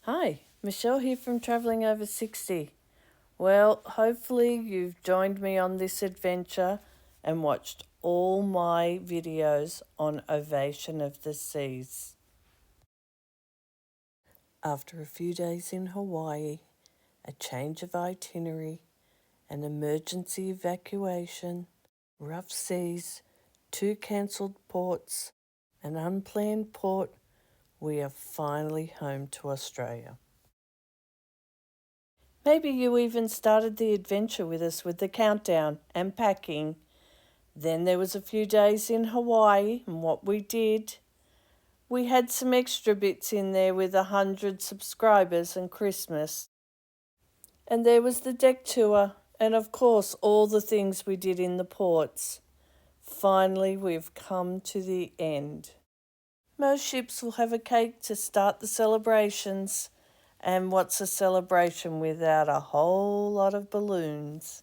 Hi, Michelle here from Travelling Over 60. Well, hopefully you've joined me on this adventure and watched all my videos on Ovation of the Seas. After a few days in Hawaii, a change of itinerary, an emergency evacuation, rough seas, 2 cancelled ports, an unplanned port, we are finally home to Australia. Maybe you even started the adventure with us with the countdown and packing. Then there was a few days in Hawaii, and what we did, we had some extra bits in there with 100 subscribers and Christmas. And there was the deck tour, and of course all the things we did in the ports. Finally, we've come to the end. Most ships will have a cake to start the celebrations. And what's a celebration without a whole lot of balloons?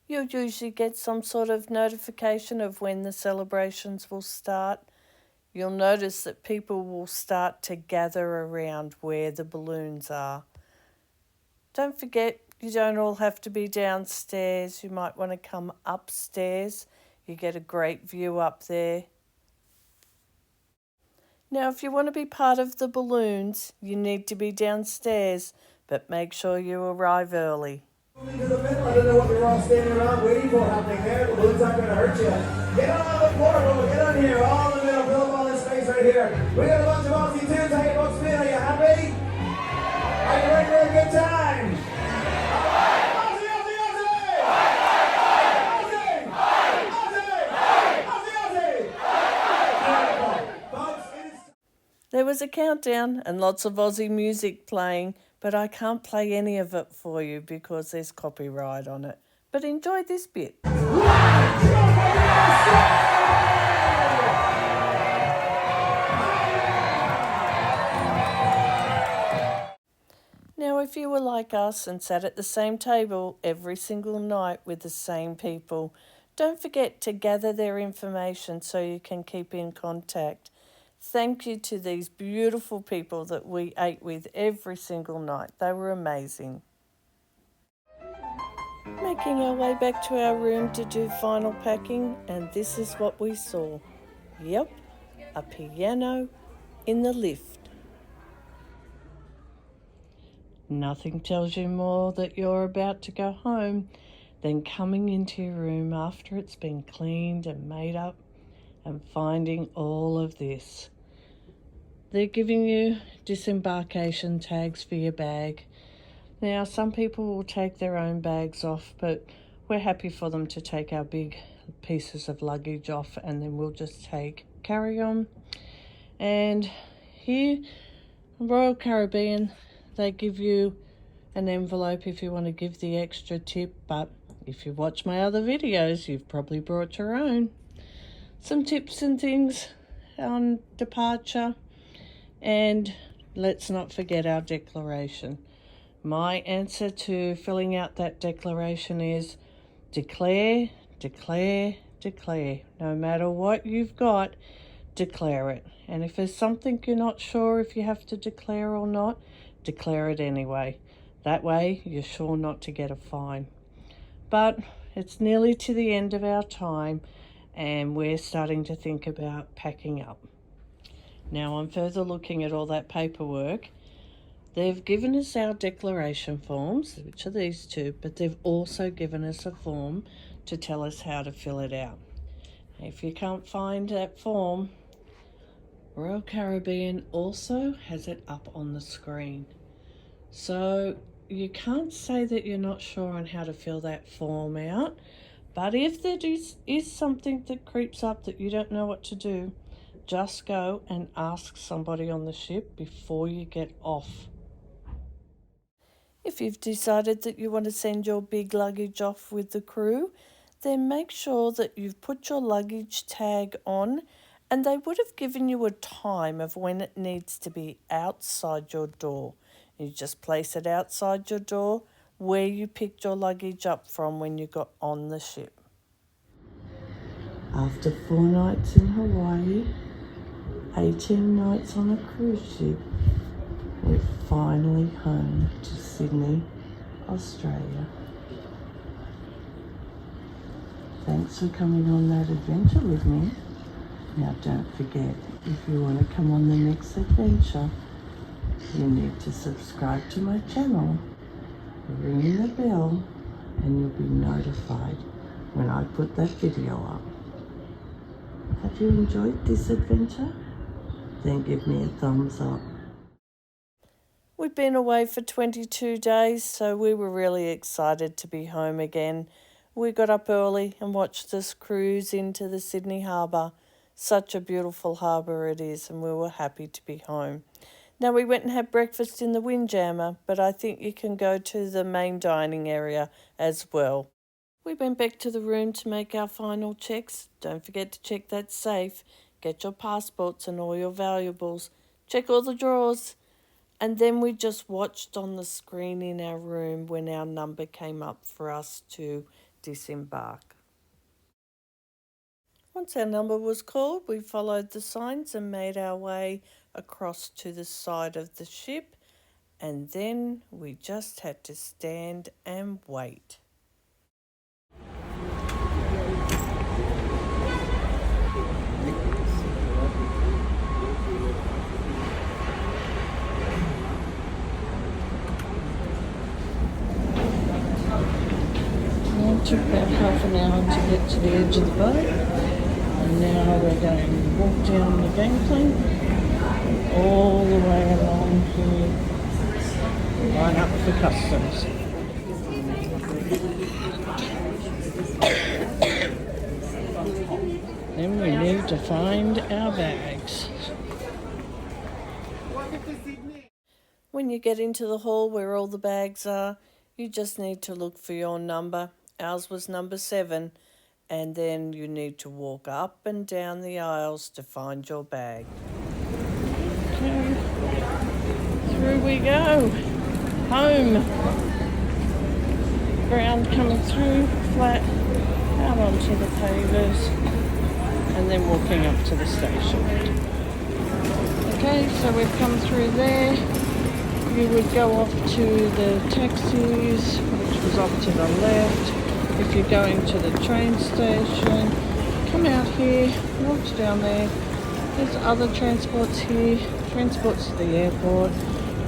You'll usually get some sort of notification of when the celebrations will start. You'll notice that people will start to gather around where the balloons are. Don't forget, you don't all have to be downstairs. You might want to come upstairs. You get a great view up there. Now, if you want to be part of the balloons, you need to be downstairs, but make sure you arrive early. Moving to the middle, I don't know what you're all standing around waiting for happening there. The balloons aren't going to hurt you. Get on the floor, bro. Get on here. All in the middle. Fill up all this space right here. We got a bunch of Aussie tunes. How you folks feeling? Are you happy? Are you ready for a good time? Aussie, Aussie, Aussie! Aussie! Aussie! Aussie! Folks, it is... There was a countdown and lots of Aussie music playing, but I can't play any of it for you because there's copyright on it. But enjoy this bit. Now, if you were like us and sat at the same table every single night with the same people, don't forget to gather their information so you can keep in contact. Thank you to these beautiful people that we ate with every single night. They were amazing. Making our way back to our room to do final packing, and this is what we saw. Yep, a piano in the lift. Nothing tells you more that you're about to go home than coming into your room after it's been cleaned and made up and finding all of this. They're giving you disembarkation tags for your bag. Now, some people will take their own bags off, but we're happy for them to take our big pieces of luggage off, and then we'll just take carry-on. And here, Royal Caribbean, they give you an envelope if you want to give the extra tip, but if you watch my other videos, you've probably brought your own. Some tips and things on departure, and let's not forget our declaration. My answer to filling out that declaration is declare, declare, declare. No matter what you've got, declare it. And if there's something you're not sure if you have to declare or not, declare it anyway. That way you're sure not to get a fine. But it's nearly to the end of our time and we're starting to think about packing up. Now I'm further looking at all that paperwork. They've given us our declaration forms, which are these two, but they've also given us a form to tell us how to fill it out. If you can't find that form, Royal Caribbean also has it up on the screen. So you can't say that you're not sure on how to fill that form out, but if there is something that creeps up that you don't know what to do, just go and ask somebody on the ship before you get off. If you've decided that you want to send your big luggage off with the crew, then make sure that you've put your luggage tag on, and they would have given you a time of when it needs to be outside your door. You just place it outside your door where you picked your luggage up from when you got on the ship. After 4 nights in Hawaii, 18 nights on a cruise ship, We're finally home to Sydney, Australia. Thanks for coming on that adventure with me. Now don't forget, if you want to come on the next adventure, you need to subscribe to my channel, ring the bell, and you'll be notified when I put that video up. Have you enjoyed this adventure? Then give me a thumbs up. We've been away for 22 days, so we were really excited to be home again. We got up early and watched this cruise into the Sydney Harbour. Such a beautiful harbour it is, and we were happy to be home. Now, we went and had breakfast in the Windjammer, but I think you can go to the main dining area as well. We went back to the room to make our final checks. Don't forget to check that safe. Get your passports and all your valuables. Check all the drawers. And then we just watched on the screen in our room when our number came up for us to disembark. Once our number was called, we followed the signs and made our way across to the side of the ship, and then we just had to stand and wait. It took about half an hour to get to the edge of the boat, and now we're going to walk down the gangplank all the way along here, line up for customs. Then we need to find our bags. When you get into the hall where all the bags are, you just need to look for your number. Ours was number 7, and then you need to walk up and down the aisles to find your bag. Okay, through we go. Home. Ground coming through, flat, out onto the pavers, and then walking up to the station. Okay, so we've come through there. You would go off to the taxis, which was off to the left. If you're going to the train station, come out here, walk down there. There's other transports here, transports to the airport,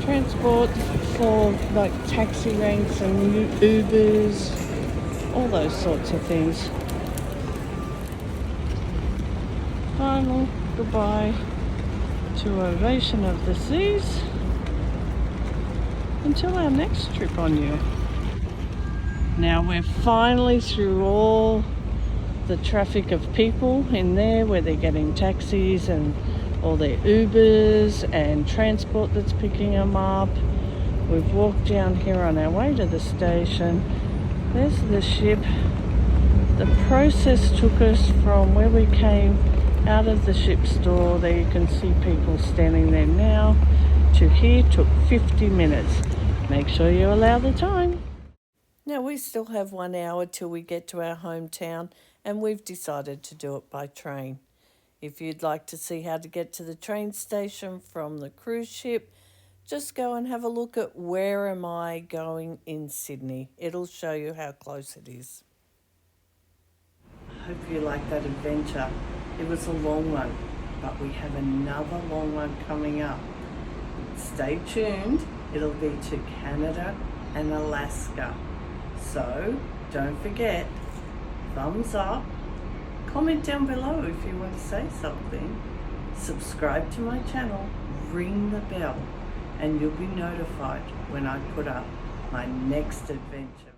transport for like taxi ranks and Ubers, all those sorts of things. Final goodbye to Ovation of the Seas. Until our next trip on you. Now we're finally through all the traffic of people in there where they're getting taxis and all their Ubers and transport that's picking them up. We've walked down here on our way to the station. There's the ship. The process took us from where we came out of the ship's door, there you can see people standing there now, to here took 50 minutes. Make sure you allow the time. Now we still have 1 hour till we get to our hometown, and we've decided to do it by train. If you'd like to see how to get to the train station from the cruise ship, just go and have a look at Where Am I Going in Sydney. It'll show you how close it is. I hope you liked that adventure. It was a long one, but we have another long one coming up. Stay tuned. It'll be to Canada and Alaska. So don't forget, thumbs up, comment down below if you want to say something, subscribe to my channel, ring the bell, and you'll be notified when I put up my next adventure.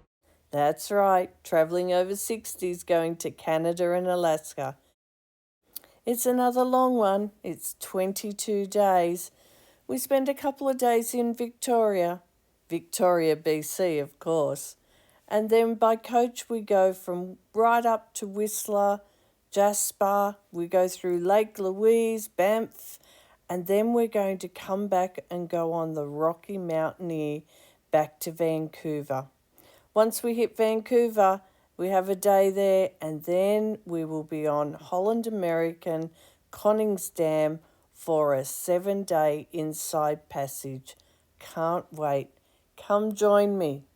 That's right, travelling over 60s going to Canada and Alaska. It's another long one. It's 22 days. We spend a couple of days in Victoria, BC, of course. And then by coach we go from right up to Whistler, Jasper, we go through Lake Louise, Banff, and then we're going to come back and go on the Rocky Mountaineer back to Vancouver. Once we hit Vancouver, we have a day there, and then we will be on Holland American Connings Dam for a 7-day inside passage Can't wait. Come join me.